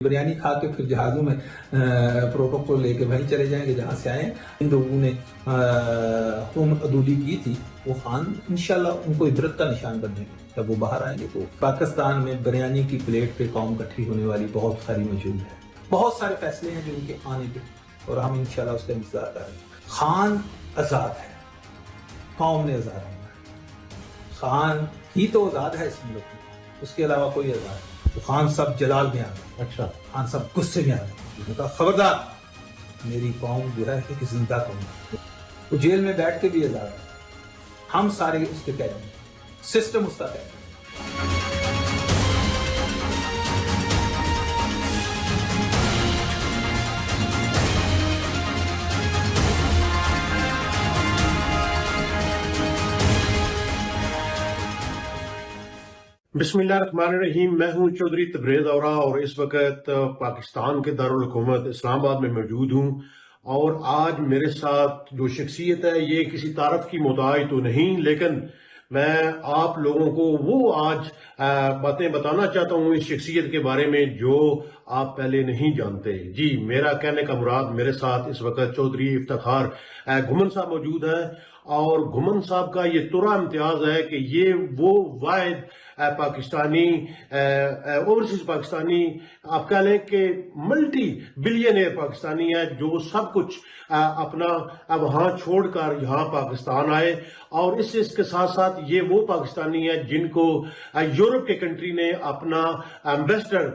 بریانی کھا کے پھر جہازوں میں پروٹوکول لے کے وہیں چلے جائیں گے جہاں سے آئے ہیں. ان لوگوں نے عدولی کی تھی وہ خان انشاءاللہ ان کو عبرت کا نشان بنے گا جب وہ باہر آئیں گے. تو پاکستان میں بریانی کی پلیٹ پہ قوم اکٹھی ہونے والی بہت ساری موجود ہے. بہت سارے فیصلے ہیں جو ان کے آنے پہ اور ہم انشاءاللہ اس کا انتظار کر رہے ہیں. خان آزاد ہے, قوم نے آزاد ہونا ہے. خان ہی تو آزاد ہے اس ملک میں, اس کے علاوہ کوئی آزاد ہے. تو خان صاحب جلال میں آ گئے. اچھا, خان صاحب غصے میں آ گئے. اس نے کہا خبردار, میری قوم جو ہے کہ زندہ قوم ہے. وہ جیل میں بیٹھ کے بھی آزاد ہے. ہم سارے اس کے قید ہیں, سسٹم اس کا قید ہے. بسم اللہ الرحمن الرحیم. میں ہوں چودھری تبریز اورا اور اس وقت پاکستان کے دارالحکومت اسلام آباد میں موجود ہوں. اور آج میرے ساتھ جو شخصیت ہے یہ کسی تعارف کی محتاج تو نہیں, لیکن میں آپ لوگوں کو وہ آج باتیں بتانا چاہتا ہوں اس شخصیت کے بارے میں جو آپ پہلے نہیں جانتے. جی, میرا کہنے کا مراد میرے ساتھ اس وقت چودھری افتخار گھمن صاحب موجود ہیں. اور گھمن صاحب کا یہ طرح امتیاز ہے کہ یہ وہ واحد پاکستانی اوورسیز پاکستانی آپ کہہ لیں کہ ملٹی بلینئر پاکستانی ہے جو سب کچھ اپنا وہاں چھوڑ کر یہاں پاکستان آئے. اور اس کے ساتھ ساتھ یہ وہ پاکستانی ہے جن کو یورپ کے کنٹری نے اپنا ایمبیسڈر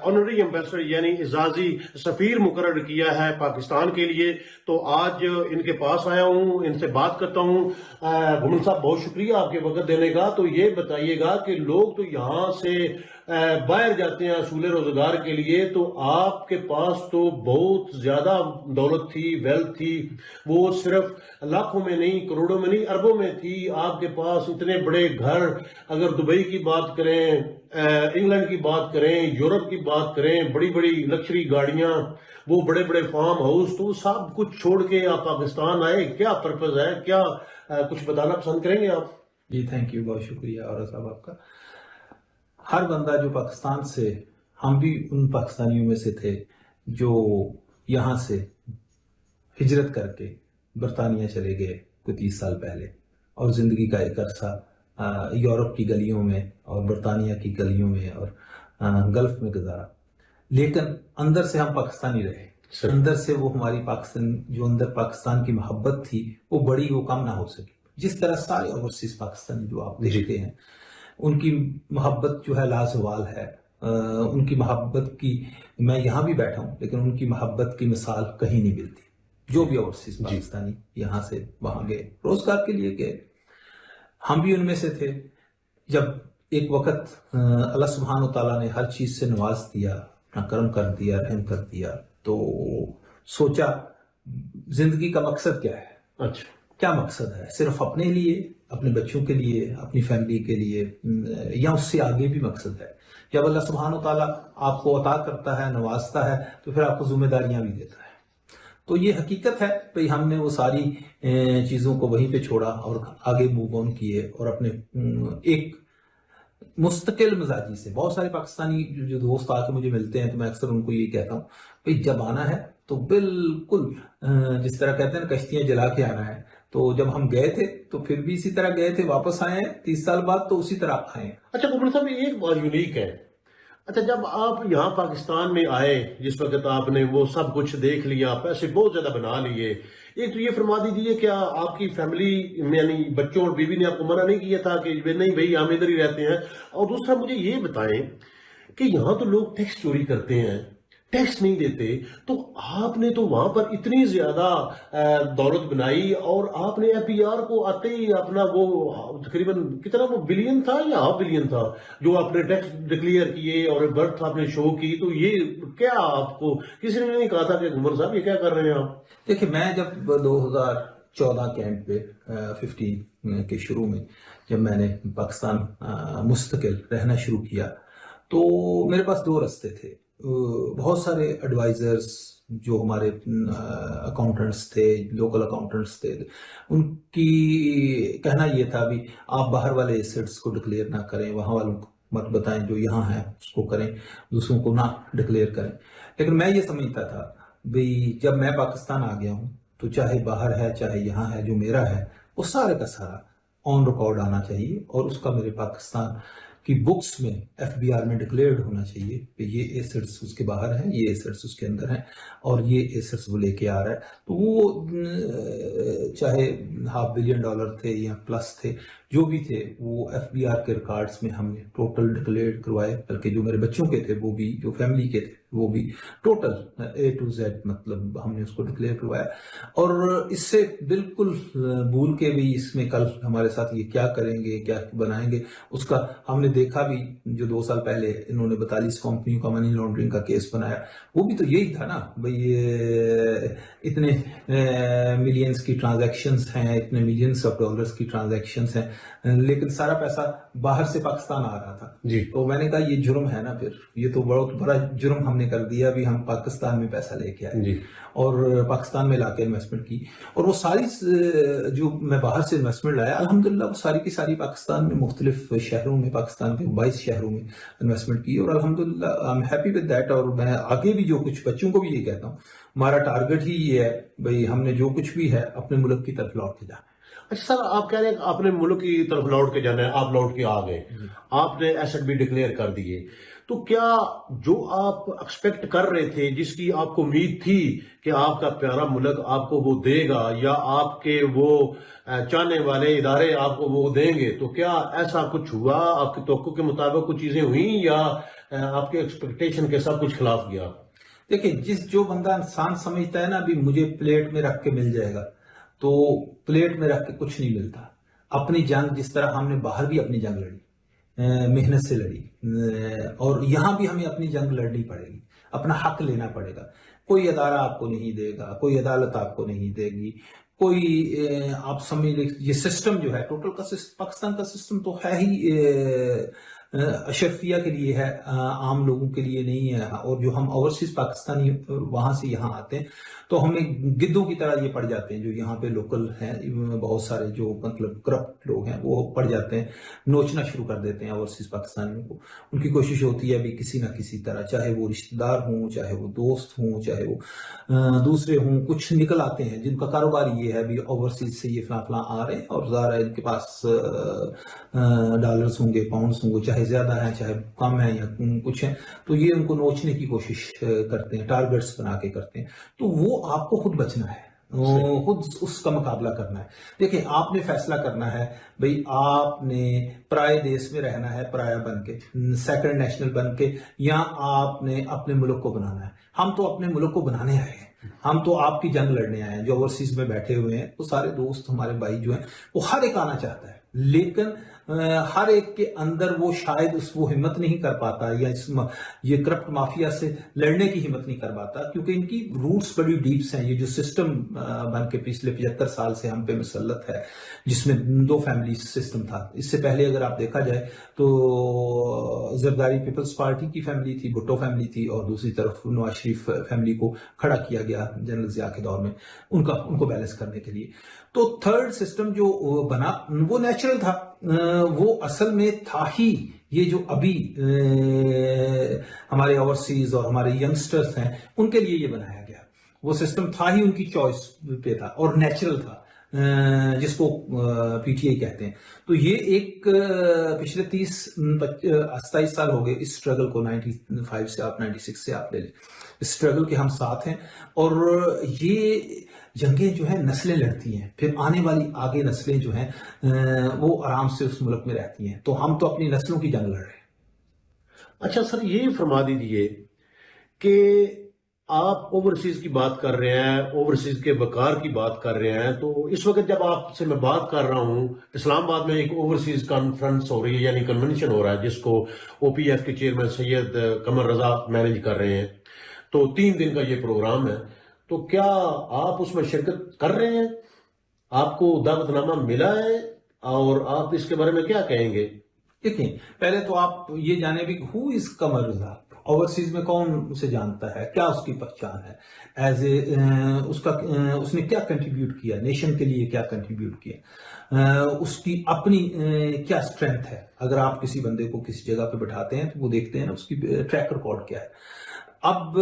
آنرری ایمبیسڈر یعنی اعزازی سفیر مقرر کیا ہے پاکستان کے لیے. تو آج ان کے پاس آیا ہوں, ان سے بات کرتا ہوں. گھمن صاحب بہت شکریہ آپ کے وقت دینے کا. تو یہ بتائیے گا کہ لوگ تو یہاں سے باہر جاتے ہیں اصول روزگار کے لیے, تو آپ کے پاس تو بہت زیادہ دولت تھی, ویلتھ تھی, وہ صرف لاکھوں میں نہیں, کروڑوں میں نہیں, اربوں میں تھی. آپ کے پاس اتنے بڑے گھر, اگر دبئی کی بات کریں, انگلینڈ کی بات کریں, یورپ کی بات کریں, بڑی بڑی لکشری گاڑیاں, وہ بڑے بڑے فارم ہاؤس, تو سب کچھ چھوڑ کے آپ پاکستان آئے. کیا پرپز ہے, کیا کچھ بتانا پسند کریں گے آپ؟ جی تھینک یو, بہت شکریہ اور صاحب آپ کا. ہر بندہ جو پاکستان سے, ہم بھی ان پاکستانیوں میں سے تھے جو یہاں سے ہجرت کر کے برطانیہ چلے گئے کوئی 30 سال پہلے, اور زندگی کا ایک عرصہ یورپ کی گلیوں میں اور برطانیہ کی گلیوں میں اور گلف میں گزارا. لیکن اندر سے ہم پاکستانی رہے. اندر سے وہ ہماری پاکستان, جو اندر پاکستان کی محبت تھی وہ بڑی, وہ کم نہ ہو سکی. جس طرح سارے اوورسیز پاکستانی جو آپ دیکھتے ہیں ان کی محبت جو ہے لازوال ہے. ان کی محبت کی, میں یہاں بھی بیٹھا ہوں لیکن ان کی محبت کی مثال کہیں نہیں ملتی. جو بھی اوورسیز پاکستانی یہاں سے وہاں گئے, روزگار کے لیے گئے, ہم بھی ان میں سے تھے. جب ایک وقت اللہ سبحانہ و تعالیٰ نے ہر چیز سے نواز دیا, اپنا کرم کر دیا, رحم کر دیا, تو سوچا زندگی کا مقصد کیا ہے. اچھا, کیا مقصد ہے؟ صرف اپنے لیے, اپنے بچوں کے لیے, اپنی فیملی کے لیے, یا اس سے آگے بھی مقصد ہے؟ جب اللہ سبحانہ و تعالیٰ آپ کو عطا کرتا ہے, نوازتا ہے, تو پھر آپ کو ذمہ داریاں بھی دیتا ہے. تو یہ حقیقت ہے بھئی, ہم نے وہ ساری چیزوں کو وہیں پہ چھوڑا اور آگے موو آن کیے, اور اپنے ایک مستقل مزاجی سے. بہت سارے پاکستانی جو دوست آ کے مجھے ملتے ہیں تو میں اکثر ان کو یہ کہتا ہوں بھئی جب آنا ہے تو بالکل جس طرح کہتے ہیں نا کشتیاں جلا کے آنا ہے. تو جب ہم گئے تھے تو پھر بھی اسی طرح گئے تھے, واپس آئے ہیں 30 سال بعد تو اسی طرح آئے ہیں. اچھا گھمن صاحب, ایک بات یونیک ہے. اچھا, جب آپ یہاں پاکستان میں آئے, جس وقت آپ نے وہ سب کچھ دیکھ لیا, پیسے بہت زیادہ بنا لیے, ایک تو یہ فرما دیجیے کیا آپ کی فیملی یعنی بچوں اور بیوی نے آپ کو منع نہیں کیا تھا کہ نہیں بھئی ہم ادھر ہی رہتے ہیں؟ اور دوسرا مجھے یہ بتائیں کہ یہاں تو لوگ ٹیکس چوری کرتے ہیں, ٹیکس نہیں دیتے, تو آپ نے تو وہاں پر اتنی زیادہ دولت بنائی, اور آپ نے ایف پی آر کو آتے ہی اپنا وہ تقریباً کتنا وہ بلین تھا یا ہاف بلین تھا جو آپ نے ٹیکس ڈکلیئر کیے اور برتھ آپ نے شو کی. تو یہ کیا آپ کو کسی نے نہیں کہا تھا کہ گھمن صاحب یہ کیا کر رہے ہیں آپ؟ دیکھیں, میں جب 2014 کے اینڈ پہ 15 کے شروع میں جب میں نے پاکستان مستقل رہنا شروع کیا تو میرے پاس 2 راستے تھے. بہت سارے ایڈوائزرز جو ہمارے اکاؤنٹنٹس تھے, لوکل اکاؤنٹنٹس تھے, ان کی کہنا یہ تھا بھی آپ باہر والے ایسٹس کو ڈکلیئر نہ کریں, وہاں والوں مت بتائیں، جو یہاں ہے اس کو کریں، دوسروں کو نہ ڈکلیئر کریں. لیکن میں یہ سمجھتا تھا بھئی جب میں پاکستان آ گیا ہوں تو چاہے باہر ہے چاہے یہاں ہے، جو میرا ہے وہ سارے کا سارا آن ریکارڈ آنا چاہیے، اور اس کا میرے پاکستان کی بکس میں FBR میں ڈکلیئرڈ ہونا چاہیے کہ یہ ایسٹس اس کے باہر ہیں، یہ ایسٹس اس کے اندر ہیں، اور یہ ایسٹس وہ لے کے آ رہا ہے. تو وہ چاہے $500 ملین تھے یا پلس تھے، جو بھی تھے وہ FBR کے ریکارڈز میں ہم نے ٹوٹل ڈکلیئر کروائے، بلکہ جو میرے بچوں کے تھے وہ بھی، جو فیملی کے تھے وہ بھی، ٹوٹل A to Z مطلب ہم نے اس کو ڈکلیئر کروایا. اور اس سے بالکل بھول کے بھی اس میں کل ہمارے ساتھ یہ کیا کریں گے، کیا بنائیں گے، اس کا ہم نے دیکھا بھی. جو 2 سال پہلے انہوں نے 42 کمپنیوں کا منی لانڈرنگ کا کیس بنایا، وہ بھی تو یہی تھا نا بھئی، اتنے ملینز کی ٹرانزیکشنز ہیں، اتنے ملینز آف ڈالرز کی ٹرانزیکشنز ہیں، لیکن سارا پیسہ باہر سے پاکستان آ رہا تھا. جی. تو میں نے کہا یہ جرم ہے نا، پھر یہ تو بہت بڑا جرم ہم نے کر دیا بھی، ہم پاکستان میں پیسہ لے کے آئے جی. اور پاکستان میں لا کے انویسٹمنٹ کی. اور وہ ساری جو میں باہر سے انویسٹمنٹ لایا، الحمدللہ وہ ساری کی ساری پاکستان میں مختلف شہروں میں، پاکستان کے 22 شہروں میں انویسٹمنٹ کی، اور الحمدللہ I am happy with that. اور میں آگے بھی جو کچھ بچوں کو بھی یہ کہتا ہوں، ہمارا ٹارگٹ ہی یہ ہے بھئی ہم نے جو کچھ بھی ہے اپنے ملک کی طرف لوٹ کے جانا. اچھا سر، آپ کہہ رہے ہیں کہ اپنے ملک کی طرف لوٹ کے جانا ہے، آپ لوٹ کے آ گئے، آپ نے ایسٹ بھی ڈکلیئر کر دیے، تو کیا جو آپ ایکسپیکٹ کر رہے تھے، جس کی آپ کو امید تھی کہ آپ کا پیارا ملک آپ کو وہ دے گا، یا آپ کے وہ چاہنے والے ادارے آپ کو وہ دیں گے، تو کیا ایسا کچھ ہوا؟ آپ کی توقع کے مطابق کچھ چیزیں ہوئیں، یا آپ کے ایکسپیکٹیشن کے سب کچھ خلاف گیا؟ دیکھیں، جو بندہ انسان سمجھتا ہے نا بھی مجھے پلیٹ میں رکھ کے مل جائے گا، تو پلیٹ میں رکھ کے کچھ نہیں ملتا. اپنی جنگ جس طرح ہم نے باہر بھی اپنی جنگ لڑی، محنت سے لڑی، اور یہاں بھی ہمیں اپنی جنگ لڑنی پڑے گی، اپنا حق لینا پڑے گا. کوئی ادارہ آپ کو نہیں دے گا، کوئی عدالت آپ کو نہیں دے گی، کوئی آپ سمجھ لیں یہ سسٹم جو ہے ٹوٹل کا پاکستان کا سسٹم تو ہے ہی اشرفیہ کے لیے ہے، عام لوگوں کے لیے نہیں ہے. اور جو ہم اوورسیز پاکستانی وہاں سے یہاں آتے ہیں تو ہمیں گدوں کی طرح یہ پڑ جاتے ہیں. جو یہاں پہ لوکل ہیں بہت سارے جو مطلب کرپٹ لوگ ہیں، وہ پڑ جاتے ہیں، نوچنا شروع کر دیتے ہیں اوورسیز پاکستانیوں کو. ان کی کوشش ہوتی ہے بھی کسی نہ کسی طرح، چاہے وہ رشتہ دار ہوں، چاہے وہ دوست ہوں، چاہے وہ دوسرے ہوں، کچھ نکل آتے ہیں جن کا کاروبار یہ ہے بھی اوورسیز سے یہ فلاں فلاں آ رہے ہیں، اور ظاہر ہے ان کے پاس ڈالرز ہوں گے، پاؤنڈز ہوں گے، چاہے زیادہ ہیں چاہے کم ہیں یا کچھ ہیں، تو یہ ان کو نوچنے کی کوشش کرتے ہیں، ٹارگٹس بنا کے کرتے ہیں. تو وہ آپ کو خود بچنا ہے، خود اس کا مقابلہ کرنا ہے. دیکھیں، آپ نے فیصلہ کرنا ہے بھئی آپ نے پرائے دیش میں رہنا ہے، پرایا بن کے، سیکنڈ نیشنل بن کے، یا آپ نے اپنے ملک کو بنانا ہے. ہم تو اپنے ملک کو بنانے آئے ہیں، ہم تو آپ کی جنگ لڑنے آئے ہیں. جو اوورسیز میں بیٹھے ہوئے ہیں وہ سارے دوست ہمارے بھائی جو ہیں، وہ ہر ایک آنا چاہتا ہے، لیکن ہر ایک کے اندر وہ شاید وہ ہمت نہیں کر پاتا، یا یہ کرپٹ مافیا سے لڑنے کی ہمت نہیں کر پاتا، کیونکہ ان کی روٹس بڑی ڈیپس ہیں. یہ جو سسٹم بن کے پچھلے 75 سال سے ہم پہ مسلط ہے، جس میں 2 فیملی سسٹم تھا. اس سے پہلے اگر آپ دیکھا جائے تو زرداری پیپلز پارٹی کی فیملی تھی، بھٹو فیملی تھی، اور دوسری طرف نواز شریف فیملی کو کھڑا کیا گیا جنرل ضیاء کے دور میں ان کو بیلنس کرنے کے لیے. تو تھرڈ سسٹم جو بنا وہ نیچرل تھا، وہ اصل میں تھا ہی یہ جو ابھی ہمارے اوورسیز اور ہمارے ینگسٹرز ہیں ان کے لیے یہ بنایا گیا. وہ سسٹم تھا ہی، ان کی چوائس پہ تھا اور نیچرل تھا، جس کو PTI کہتے ہیں. تو یہ ایک پچھلے 27 سال ہو گئے اس اسٹرگل کو. 95 سے آپ 96 سے آپ لے لیں، اس اسٹرگل کے ہم ساتھ ہیں. اور یہ جنگیں جو ہیں نسلیں لڑتی ہیں، پھر آنے والی آگے نسلیں جو ہیں وہ آرام سے اس ملک میں رہتی ہیں. تو ہم تو اپنی نسلوں کی جنگ لڑ رہے ہیں. اچھا سر، یہ فرما دیجئے کہ آپ اوورسیز کی بات کر رہے ہیں، اوورسیز کے وقار کی بات کر رہے ہیں، تو اس وقت جب آپ سے میں بات کر رہا ہوں، اسلام آباد میں ایک اوورسیز کانفرنس ہو رہی ہے، یعنی کنونشن ہو رہا ہے، جس کو OPF کے چیئرمین سید قمر رضا مینیج کر رہے ہیں. تو 3 دن کا یہ پروگرام ہے. تو کیا آپ اس میں شرکت کر رہے ہیں؟ آپ کو دعوت نامہ ملا ہے؟ اور آپ اس کے بارے میں کیا کہیں گے؟ دیکھیں، پہلے تو آپ یہ جانے بھی ہو از قمر رضا. اوورسیز میں کون اسے جانتا ہے, کیا اس کی پہچان ہے, ایز اے اس نے کیا کنٹریبیوٹ کیا نیشن کے لیے, کیا کنٹریبیوٹ کیا, اس کی اپنی کیا اسٹرینتھ ہے. اگر آپ کسی بندے کو کسی جگہ پہ بٹھاتے ہیں تو وہ دیکھتے ہیں نا اس کی ٹریک ریکارڈ کیا ہے. اب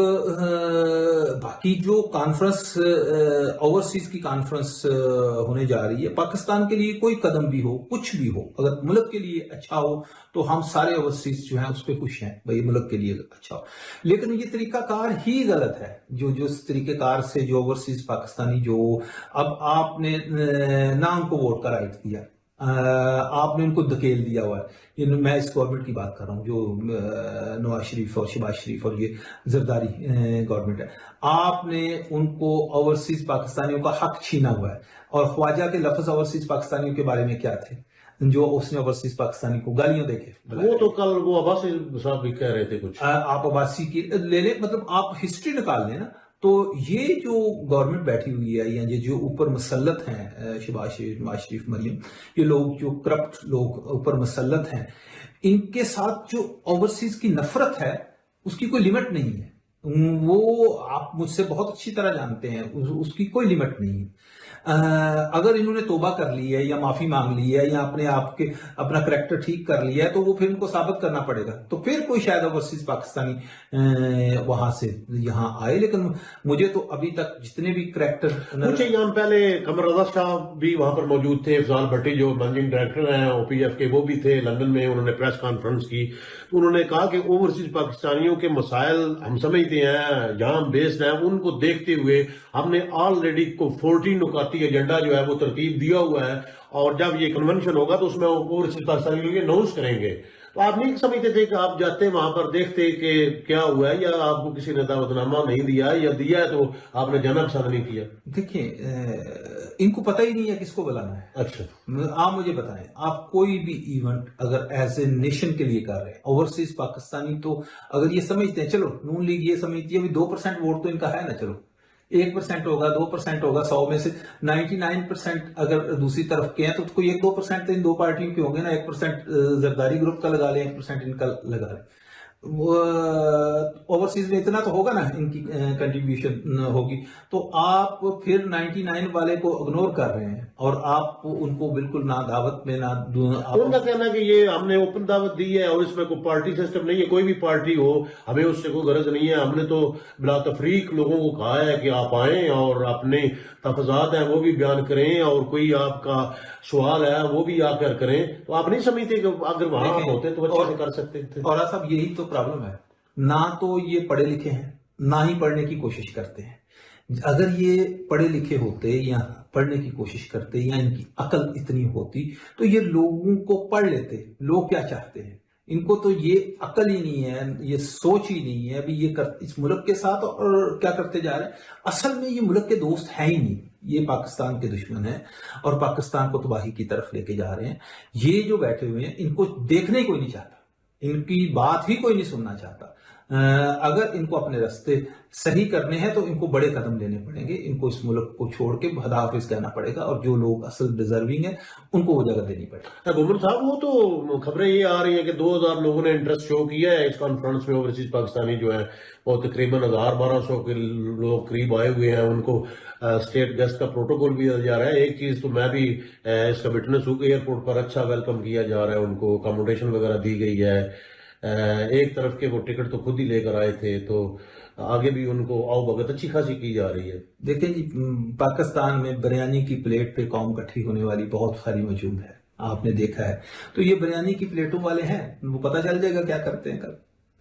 باقی جو کانفرنس اوورسیز کی کانفرنس ہونے جا رہی ہے, پاکستان کے لیے کوئی قدم بھی ہو, کچھ بھی ہو, اگر ملک کے لیے اچھا ہو تو ہم سارے اوورسیز جو ہیں اس پہ خوش ہیں, بھائی ملک کے لیے اچھا ہو. لیکن یہ طریقہ کار ہی غلط ہے جو اس طریقہ کار سے جو اوورسیز پاکستانی جو اب آپ نے نہ ان کو ووٹ کا رائٹ دیا, آپ نے ان کو دھکیل دیا ہوا ہے. میں اس گورنمنٹ کی بات کر رہا ہوں جو نواز شریف اور شہباز شریف اور یہ زرداری گورنمنٹ ہے. آپ نے ان کو اوورسیز پاکستانیوں کا حق چھینا ہوا ہے. اور خواجہ کے لفظ اوورسیز پاکستانیوں کے بارے میں کیا تھے جو اس نے اوورسیز پاکستانی کو گالیاں دے کے, وہ تو کل وہ عباسی صاحب بھی کہہ رہے تھے کچھ, آپ عباسی کی لے لیں, مطلب آپ ہسٹری نکال لیں نا. تو یہ جو گورنمنٹ بیٹھی ہوئی ہے یا یہ جو اوپر مسلط ہیں شہباز شریف, نواز شریف, مریم, یہ لوگ جو کرپٹ لوگ اوپر مسلط ہیں, ان کے ساتھ جو اوورسیز کی نفرت ہے اس کی کوئی لمٹ نہیں ہے. وہ آپ مجھ سے بہت اچھی طرح جانتے ہیں, اس کی کوئی لمٹ نہیں ہے. اگر انہوں نے توبہ کر لی ہے یا معافی مانگ لی ہے یا اپنے آپ کے اپنا کریکٹر ٹھیک کر لیا ہے تو وہ پھر ان کو ثابت کرنا پڑے گا, تو پھر کوئی شاید اوورسیز پاکستانی وہاں سے یہاں آئے. لیکن مجھے تو ابھی تک جتنے بھی کریکٹر, کچھ ایام پہلے قمر رضا صاحب بھی وہاں پر موجود تھے, افضال بھٹی جو مینیجنگ ڈائریکٹر ہیں او پی ایف کے وہ بھی تھے لندن میں, انہوں نے پریس کانفرنس کی تو انہوں نے کہا کہ اوورسیز پاکستانیوں کے مسائل ہم سمجھتے ہیں جہاں بیسڈ ہیں, ان کو دیکھتے ہوئے ہم نے آلریڈی کو 14 نکاتی ایجنڈا جو ہے وہ ترتیب دیا ہوا ہے, اور جب یہ کنونشن ہوگا تو اس میں اوورسیز پاکستانیوں کے اناؤنس کریں گے. تو آپ نہیں سمجھتے تھے کہ آپ جاتے وہاں پر دیکھتے کہ کیا ہوا ہے, یا آپ کو کسی نے دعوت نامہ نہیں دیا, یا دیا ہے تو آپ نے جانا پسند نہیں کیا؟ دیکھیں ان کو پتہ ہی نہیں ہے کس کو بلانا ہے. اچھا, آپ مجھے بتائیں, آپ کوئی بھی ایونٹ اگر ایز اے نیشن کے لیے کر رہے ہیں, اوورسیز پاکستانی تو اگر یہ سمجھتے ہیں, چلو نون لیگ یہ سمجھتی ہے 2% ووٹ تو ان کا ہے نا, چلو 1% ہوگا, 2% ہوگا, 100 میں سے 99% اگر دوسری طرف کے ہیں تو کوئی 1-2% تو ان دو پارٹیوں کے ہوں گے نا. 1% زرداری گروپ کا لگا لیں, 1% ان کا لگا لیں. اوورسیز میں اتنا تو ہوگا نا ان کی کنٹریبیوشن ہوگی, تو آپ پھر 99 والے کو اگنور کر رہے ہیں اور آپ ان کو بالکل نہ دعوت میں نہ ان کا کہنا ہے کہ یہ ہم نے اوپن دعوت دی ہے اور اس میں کوئی پارٹی سسٹم نہیں ہے, کوئی بھی پارٹی ہو ہمیں اس سے کوئی غرض نہیں ہے, ہم نے تو بلا تفریق لوگوں کو کہا ہے کہ آپ آئیں اور اپنے تفضات ہیں وہ بھی بیان کریں, اور کوئی آپ کا سوال ہے وہ بھی آ کر کریں. تو آپ نہیں سمجھتے کہ اگر وہاں ہوتے تو اچھے سے کر سکتے تھے؟ اور صاحب یہی تو پرابلم ہے, نہ تو یہ پڑھے لکھے ہیں نہ ہی پڑھنے کی کوشش کرتے ہیں. اگر یہ پڑھے لکھے ہوتے یا پڑھنے کی کوشش کرتے یا ان کی عقل اتنی ہوتی تو یہ لوگوں کو پڑھ لیتے, لوگ کیا چاہتے ہیں. ان کو تو یہ عقل ہی نہیں ہے, یہ سوچ ہی نہیں ہے ابھی یہ اس ملک کے ساتھ اور کیا کرتے جا رہے ہیں. اصل میں یہ ملک کے دوست ہیں ہی نہیں, یہ پاکستان کے دشمن ہیں اور پاکستان کو تباہی کی طرف لے کے جا رہے ہیں. یہ جو بیٹھے ہوئے ہیں ان کو دیکھنے کوئی نہیں چاہتا, ان کی بات ہی کوئی نہیں سننا چاہتا. اگر ان کو اپنے راستے صحیح کرنے ہیں تو ان کو بڑے قدم لینے پڑیں گے, ان کو اس ملک کو چھوڑ کے خدا حافظ کہنا پڑے گا, اور جو لوگ اصل ڈیزرونگ ہیں ان کو وہ جگہ دینی پڑے گی. گومن صاحب وہ تو خبریں یہ آ رہی ہیں کہ 2000 لوگوں نے انٹرسٹ شو کیا ہے اس کانفرنس میں, اوورسیز پاکستانی جو ہیں وہ تقریباً 1200 کے لوگ قریب آئے ہوئے ہیں, ان کو اسٹیٹ گیسٹ کا پروٹوکول بھی دیا جا رہا ہے. ایک چیز تو میں بھی اس کا وٹنس ہوں کہ ایئرپورٹ پر اچھا ویلکم کیا جا رہا ہے, ان کو اکاموڈیشن وغیرہ دی گئی ہے. ایک طرف کے وہ ٹکٹ تو خود ہی لے کر آئے تھے, تو آگے بھی ان کو آؤ بھگت اچھی خاصی کی جا رہی ہے. دیکھیں جی, پاکستان میں بریانی کی پلیٹ پہ قوم کٹھی ہونے والی بہت ساری موجود ہے, آپ نے دیکھا ہے. تو یہ بریانی کی پلیٹوں والے ہیں, وہ پتہ چل جائے گا کیا کرتے ہیں. کل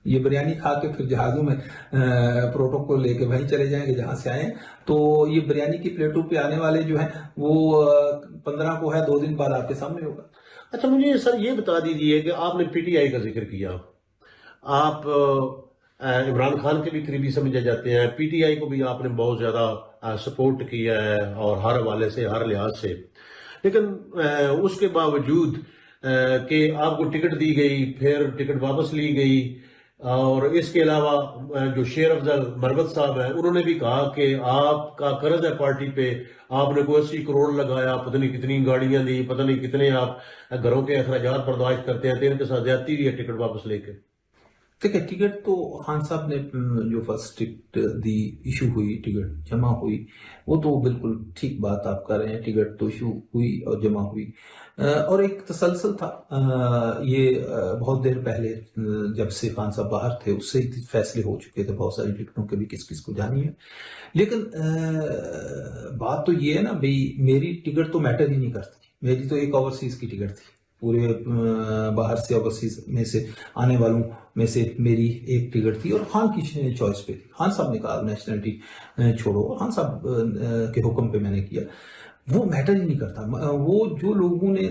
یہ بریانی کھا کے پھر جہازوں میں پروٹوکول لے کے وہیں چلے جائیں گے جہاں سے آئے. تو یہ بریانی کی پلیٹوں پہ آنے والے جو ہیں وہ 15 کو ہے, 2 دن بعد آپ کے سامنے ہوگا. اچھا مجھے سر یہ بتا دیجئے کہ آپ نے پی ٹی آئی کا ذکر کیا, آپ عمران خان کے بھی قریبی سمجھے جاتے ہیں, پی ٹی آئی کو بھی آپ نے بہت زیادہ سپورٹ کیا ہے اور ہر حوالے سے ہر لحاظ سے, لیکن اس کے باوجود کہ آپ کو ٹکٹ دی گئی, پھر ٹکٹ واپس لی گئی, اور اس کے علاوہ جو شیر افضل مروت صاحب ہیں انہوں نے بھی کہا کہ آپ کا قرض ہے پارٹی پہ, آپ نے کوئی 80 کروڑ لگایا, پتہ نہیں کتنی گاڑیاں دی, پتہ نہیں کتنے آپ گھروں کے اخراجات برداشت کرتے ہیں, تو ان کے ساتھ زیادتی بھی ہے ٹکٹ واپس لے کے. دیکھیں ٹکٹ تو خان صاحب نے جو فرسٹ ٹکٹ دی ایشو ہوئی، ٹکٹ جمع ہوئی، وہ تو بالکل ٹھیک بات آپ کر رہے ہیں، ٹکٹ تو ایشو ہوئی اور جمع ہوئی، اور ایک تسلسل تھا، یہ بہت دیر پہلے جب سے خان صاحب باہر تھے اس سے ہی فیصلے ہو چکے تھے بہت ساری ٹکٹوں کے بھی کس کس کو جانی ہے، لیکن بات تو یہ ہے نا بھئی، میری ٹکٹ تو میٹر ہی نہیں کرتی، میری تو ایک اوورسیز کی ٹکٹ تھی، پورے باہر سے اوورسیز میں سے آنے والوں میں سے میری ایک ٹکٹ تھی اور خان کی چوائس پہ تھی، خان صاحب نے کہا نیشنلٹی چھوڑو، خان صاحب کے حکم پہ میں نے کیا، وہ میٹر ہی نہیں کرتا، وہ جو لوگوں نے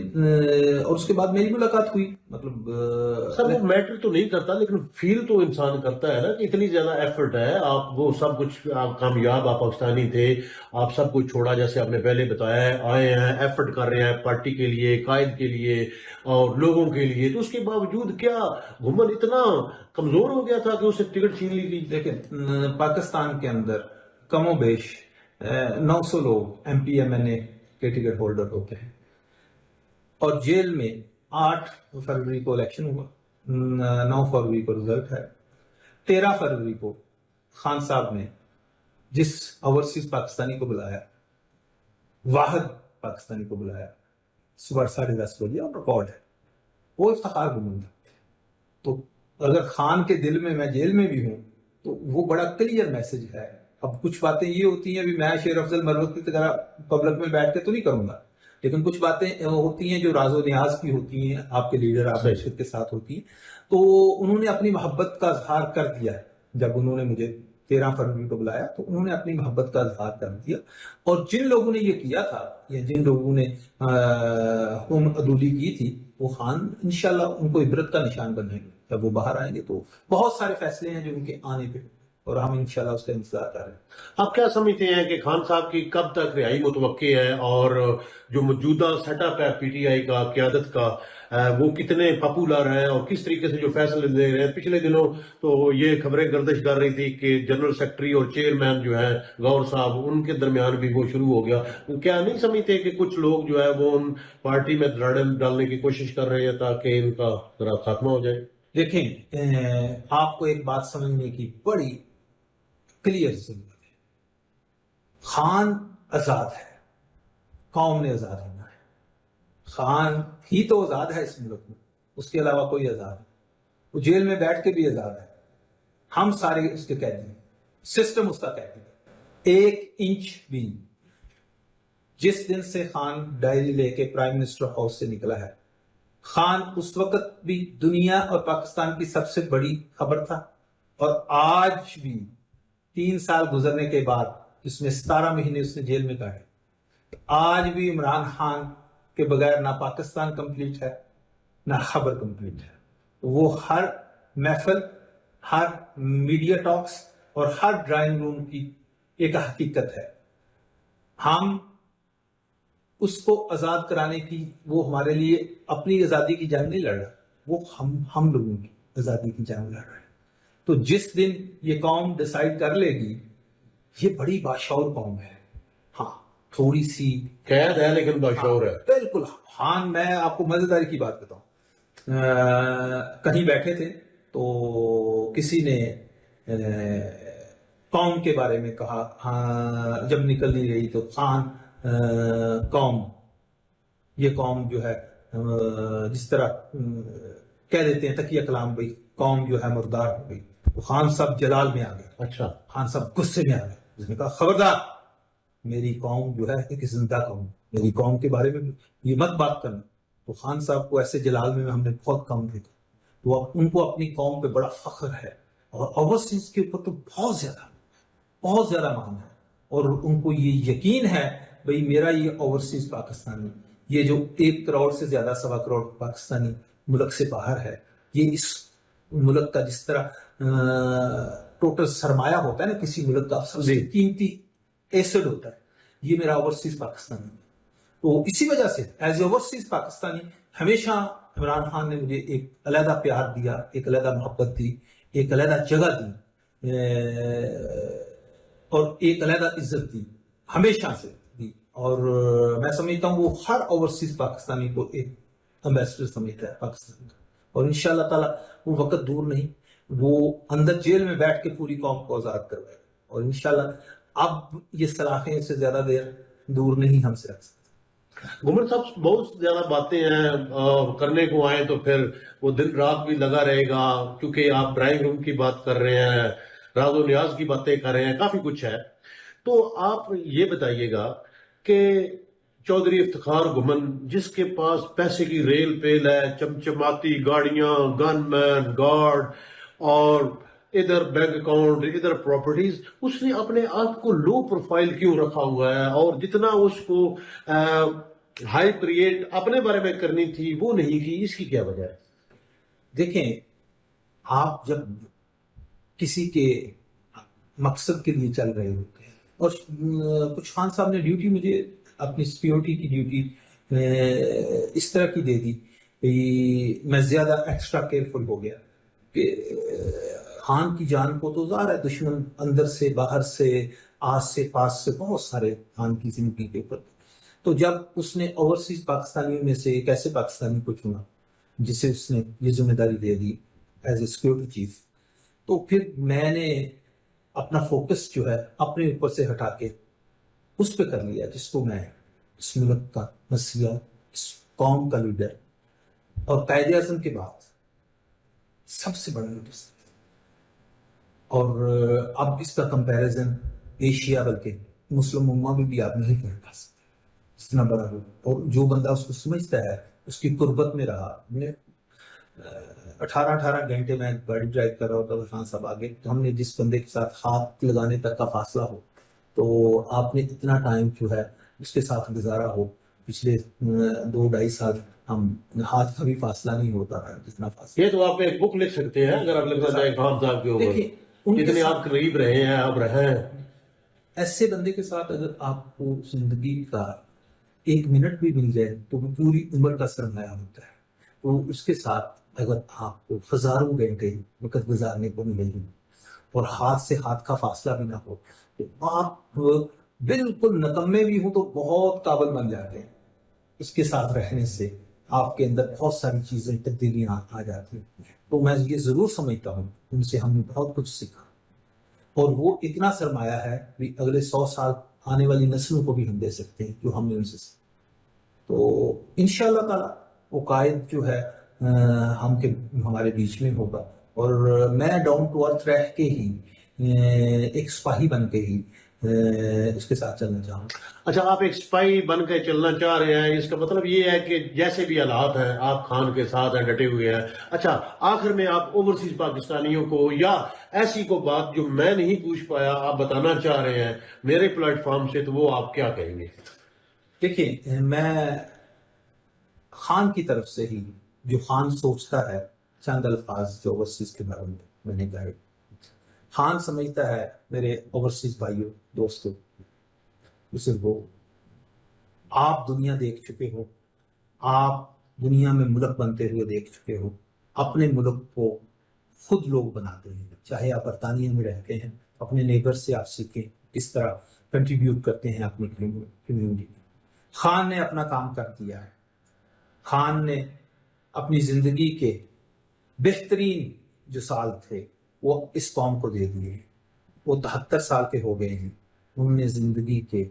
اور اس کے بعد میری ملاقات ہوئی، مطلب سر وہ میٹر تو نہیں کرتا لیکن فیل تو انسان کرتا ہے نا کہ اتنی زیادہ ایفرٹ ہے، آپ وہ سب کچھ آپ کامیاب، آپ پاکستانی تھے، آپ سب کچھ چھوڑا جیسے آپ نے پہلے بتایا ہے، آئے ہیں ایفرٹ کر رہے ہیں پارٹی کے لیے، قائد کے لیے اور لوگوں کے لیے، تو اس کے باوجود کیا گھمن اتنا کمزور ہو گیا تھا کہ اسے ٹکٹ چھین لی گئی؟ دیکھیں پاکستان کے اندر کم و بیش 900 لوگ ایم پی ایم این اے کے ٹکٹ ہولڈر ہوتے ہیں، اور جیل میں 8 فروری کو الیکشن ہوا، 9 فروری کو رزلٹ ہے، 13 فروری کو خان صاحب نے جس اوورسیز پاکستانی کو بلایا، واحد پاکستانی کو بلایا، صبح 10:30 بجے، اور ریکارڈ ہے، وہ افتخار گمنگ تھا، تو اگر خان کے دل میں میں جیل میں بھی ہوں تو وہ بڑا کلیئر میسج ہے۔ اب کچھ باتیں یہ ہوتی ہیں، بھی میں شیر افضل مروت کی طرح پبلک میں بیٹھ کے تو نہیں کروں گا، لیکن کچھ باتیں ہوتی ہیں جو راز و نیاز کی ہوتی ہیں، آپ کے لیڈر آپ کے ساتھ ہوتی ہیں، تو انہوں نے اپنی محبت کا اظہار کر دیا ہے، جب انہوں نے مجھے 13 فروری کو بلایا تو انہوں نے اپنی محبت کا اظہار کر دیا، اور جن لوگوں نے یہ کیا تھا یا جن لوگوں نے حکومت عدولی کی تھی، وہ خان انشاءاللہ ان کو عبرت کا نشان بنیں گے، جب وہ باہر آئیں گے تو بہت سارے فیصلے ہیں جو ان کے آنے پہ، اور ہم انشاءاللہ اس کا انتظار کر رہے ہیں۔ آپ کیا سمجھتے ہیں کہ خان صاحب کی کب تک رہائی متوقع ہے، اور جو موجودہ سیٹ اپ ہے پی ٹی آئی کا، قیادت کا، وہ کتنے پاپولر ہیں اور کس طریقے سے جو فیصلے لے رہے ہیں؟ پچھلے دنوں تو یہ خبریں گردش کر رہی تھی کہ جنرل سیکرٹری اور چیئرمین جو ہیں گور صاحب، ان کے درمیان بھی وہ شروع ہو گیا، کیا نہیں سمجھتے کہ کچھ لوگ جو ہے وہ ان پارٹی میں ڈالنے کی کوشش کر رہے ہیں تاکہ ان کا ذرا خاتمہ ہو جائے؟ دیکھیں آپ کو ایک بات سمجھنے کی بڑی کلیئر ضرورت ہے، خان آزاد ہے، قوم نے آزاد ہونا ہے، خان ہی تو آزاد ہے اس ملک میں، اس کے علاوہ کوئی آزاد نہیں، وہ جیل میں بیٹھ کے بھی آزاد ہے، ہم سارے اس کے قیدی ہیں، سسٹم اس کا قیدی ہے، 1 انچ بھی نہیں۔ جس دن سے خان ڈائری لے کے پرائم منسٹر ہاؤس سے نکلا ہے، خان اس وقت بھی دنیا اور پاکستان کی سب سے بڑی خبر تھا، اور آج بھی 3 سال گزرنے کے بعد، جس میں 17 مہینے اس نے جیل میں کاٹے، آج بھی عمران خان کے بغیر نہ پاکستان کمپلیٹ ہے نہ خبر کمپلیٹ ہے۔ وہ ہر محفل، ہر میڈیا ٹاکس اور ہر ڈرائنگ روم کی ایک حقیقت ہے، ہم اس کو آزاد کرانے کی، وہ ہمارے لیے اپنی آزادی کی جنگ نہیں لڑ رہا، وہ ہم لوگوں کی آزادی کی جنگ لڑ رہے ہیں۔ تو جس دن یہ قوم ڈیسائیڈ کر لے گی، یہ بڑی باشعور قوم ہے، ہاں تھوڑی سی قید ہے لیکن باشعور ہے۔ بالکل۔ خان، میں آپ کو مزیداری کی بات بتاؤں، کہیں بیٹھے تھے تو کسی نے قوم کے بارے میں کہا، ہاں جب نکل نہیں رہی تو خان قوم، یہ قوم جو ہے جس طرح کہہ دیتے ہیں تقیہ کلام، بھائی قوم جو ہے مردار ہو گئی، تو خان صاحب جلال میں آ گئے، اچھا، خان صاحب غصے میں آ گئے، اس نے کہا خبردار، میری قوم جو ہے ایک زندہ قوم، میری قوم کے بارے میں یہ مت بات کرنا۔ تو خان صاحب کو ایسے جلال میں ہم نے بہت کم دیکھا، تو ان کو اپنی قوم پہ بڑا فخر ہے، اور اوورسیز کے اوپر تو بہت زیادہ مان ہے، اور ان کو یہ یقین ہے بھئی میرا یہ اوورسیز پاکستانی، یہ جو 1 کروڑ سے زیادہ 1.25 کروڑ پاکستانی ملک سے باہر ہے، یہ اس ملک کا جس طرح ٹوٹل سرمایہ ہوتا ہے نا کسی ملک کا، سب سے قیمتی ایسڈ ہوتا ہے، یہ میرا اوورسیز پاکستانی ہے۔ تو اسی وجہ سے ایز اے اوورسیز پاکستانی ہمیشہ عمران خان نے مجھے ایک علیحدہ پیار دیا، ایک علیحدہ محبت دی، ایک علیحدہ جگہ دی، اور ایک علیحدہ عزت دی، ہمیشہ سے دی، اور میں سمجھتا ہوں وہ ہر اوورسیز پاکستانی کو ایک امبیسڈر سمجھتا ہے پاکستان کا، اور انشاءاللہ تعالی وہ وقت دور نہیں وہ اندر جیل میں بیٹھ کے پوری قوم کو آزاد کروائے، اور انشاءاللہ اب یہ صلاحیں سے زیادہ دیر دور نہیں ہم سے رکھ سکتے۔ گھمر صاحب بہت زیادہ باتیں ہیں، کرنے کو آئیں تو پھر وہ دن رات بھی لگا رہے گا، کیونکہ آپ ڈرائنگ روم کی بات کر رہے ہیں، راز و نیاز کی باتیں کر رہے ہیں، کافی کچھ ہے۔ تو آپ یہ بتائیے گا کہ چودھری افتخار گھمن جس کے پاس پیسے کی ریل پیل ہے، چمچماتی گاڑیاں، گن مین، گارڈ، اور ادھر بینک اکاؤنٹ، ادھر پراپرٹیز، اس نے اپنے آپ کو لو پروفائل کیوں رکھا ہوا ہے؟ اور جتنا اس کو ہائی کریٹ اپنے بارے میں کرنی تھی وہ نہیں کی، اس کی کیا وجہ ہے؟ دیکھیں، آپ جب کسی کے مقصد کے لیے چل رہے ہوتے ہیں، اور کچھ خان صاحب نے ڈیوٹی مجھے اپنی سیکیورٹی کی ڈیوٹی اس طرح کی دے دی کہ میں زیادہ ایکسٹرا کیئرفل ہو گیا کہ خان کی جان کو تو ظاہر ہے دشمن اندر سے باہر سے آس سے پاس سے بہت سارے خان کی زندگی کے اوپر، تو جب اس نے اوورسیز پاکستانیوں میں سے ایک ایسے پاکستانی کو چنا جسے اس نے یہ ذمہ داری دے دی ایز اے سیکیورٹی چیف، تو پھر میں نے اپنا فوکس جو ہے اپنے اوپر سے ہٹا کے اس پہ کر لیا جس کو میں اس ملک کا مسیح، اس قوم کا لیڈر اور قائد اعظم کے بعد سب سے بڑا لیڈر، اور اب اس کا کمپیریزن ایشیا بلکہ مسلم امہ میں بھی آپ نہیں کر سکتے جتنا بڑا ہو، اور جو بندہ اس کو سمجھتا ہے اس کی قربت میں رہا۔ 18 گھنٹے میں گاڑی ڈرائیو کر رہا ہوتا تھا خان صاحب آگے، تو ہم نے جس بندے کے ساتھ ہاتھ لگانے تک کا فاصلہ ہو، تو آپ نے اتنا ٹائم جو ہے اس کے ساتھ گزارا ہو، پچھلے 2-2.5 سال ہم ہاتھ کا بھی فاصلہ نہیں ہوتا ہے جتنا فاصلہ۔ یہ تو آپ ایک بک لکھ سکتے ہیں اگر آپ لکھنا چاہیں خان صاحب کے دیکھیے، ان اوپر، کے اتنے ساتھ آپ قریب رہے ہیں، آپ رہے ہیں۔ ایسے بندے کے ساتھ اگر آپ کو زندگی کا 1 منٹ بھی مل جائے تو وہ پوری عمر کا سرمایہ ہوتا ہے، تو اس کے ساتھ اگر آپ کو ہزاروں گھنٹے وقت گزارنے کو ملے گی اور ہاتھ سے ہاتھ کا فاصلہ بھی نہ ہو، تو آپ بالکل نکمے بھی ہوں تو بہت قابل بن جاتے ہیں۔ اس کے ساتھ رہنے سے آپ کے اندر بہت ساری چیزیں تبدیلیاں آ جاتی ہیں، تو میں یہ ضرور سمجھتا ہوں ان سے ہم نے بہت کچھ سیکھا، اور وہ اتنا سرمایہ ہے کہ اگلے 100 سال آنے والی نسلوں کو بھی ہم دے سکتے ہیں جو ہم نے ان سے سیکھا۔ تو انشاءاللہ تعالی وہ قائد جو ہے ہمارے بیچ میں ہوگا، اور میں ڈاؤن ٹو ارتھ رہ کے ہی ایک سپاہی بن کے ہی اس کے ساتھ چلنا چاہوں گا۔ اچھا، آپ ایک سپاہی بن کے چلنا چاہ رہے ہیں، اس کا مطلب یہ ہے کہ جیسے بھی حالات ہیں آپ خان کے ساتھ ہیں، ڈٹے ہوئے ہیں۔ اچھا، آخر میں آپ اوورسیز پاکستانیوں کو یا ایسی کو بات جو میں نہیں پوچھ پایا آپ بتانا چاہ رہے ہیں میرے پلیٹ فارم سے، تو وہ آپ کیا کہیں گے؟ دیکھیں، میں خان کی طرف سے ہی جو خان سوچتا ہے چند الفاظ جو اوورسیز کے بارے میں نے کہا۔ خان سمجھتا ہے میرے اوورسیز بھائیوں، دوستوں، بزرگوں، آپ دنیا دیکھ چکے ہو، آپ دنیا میں ملک بنتے ہوئے دیکھ چکے ہو، اپنے ملک کو خود لوگ بناتے ہیں، چاہے آپ برطانیہ میں رہتے ہیں، اپنے نیبر سے آپ سیکھیں کس طرح کنٹریبیوٹ کرتے ہیں اپنی کمیونٹی میں۔ خان نے اپنا کام کر دیا ہے، خان نے اپنی زندگی کے بہترین جو سال تھے وہ اس قوم کو دے دیے ہیں، وہ 73 سال کے ہو گئے ہیں، انہوں نے زندگی کے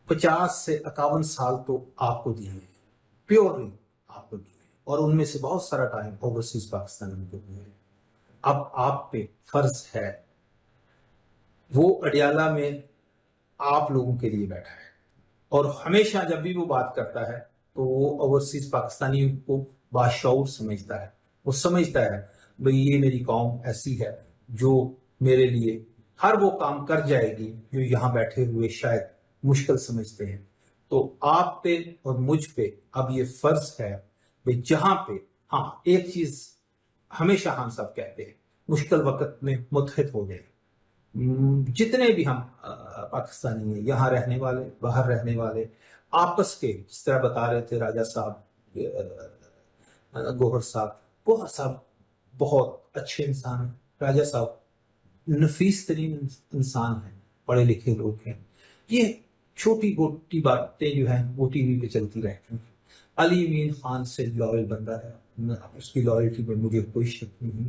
50 سے 51 سال تو آپ کو دیے ہیں، پیورلی آپ کو دیے ہیں، اور ان میں سے بہت سارا ٹائم اوورسیز پاکستان میں دیے ہیں۔ اب آپ پہ فرض ہے، وہ اڈیالہ میں آپ لوگوں کے لیے بیٹھا ہے، اور ہمیشہ جب بھی وہ بات کرتا ہے تو وہ اوورسیز پاکستانیوں کو باشعور سمجھتا ہے، وہ سمجھتا ہے بھئی یہ میری قوم ایسی ہے جو میرے لیے ہر وہ کام کر جائے گی جو یہاں بیٹھے ہوئے شاید مشکل سمجھتے ہیں۔ تو آپ پہ اور مجھ پہ اب یہ فرض ہے بھئی جہاں پہ، ہاں ایک چیز ہمیشہ ہم سب کہتے ہیں، مشکل وقت میں متحد ہو گئے، جتنے بھی ہم پاکستانی ہیں، یہاں رہنے والے، باہر رہنے والے، آپس کے، جس طرح بتا رہے تھے راجہ صاحب، گوہر صاحب بہت اچھے انسان ہیں، راجہ صاحب نفیس ترین انسان ہیں، پڑھے لکھے لوگ ہیں۔ یہ چھوٹی موٹی باتیں جو ہیں وہ ٹی وی پہ چلتی رہتی ہیں۔ علی امین خان سے لائل بندہ ہے، اس کی لائلٹی میں مجھے کوئی شک نہیں ہے۔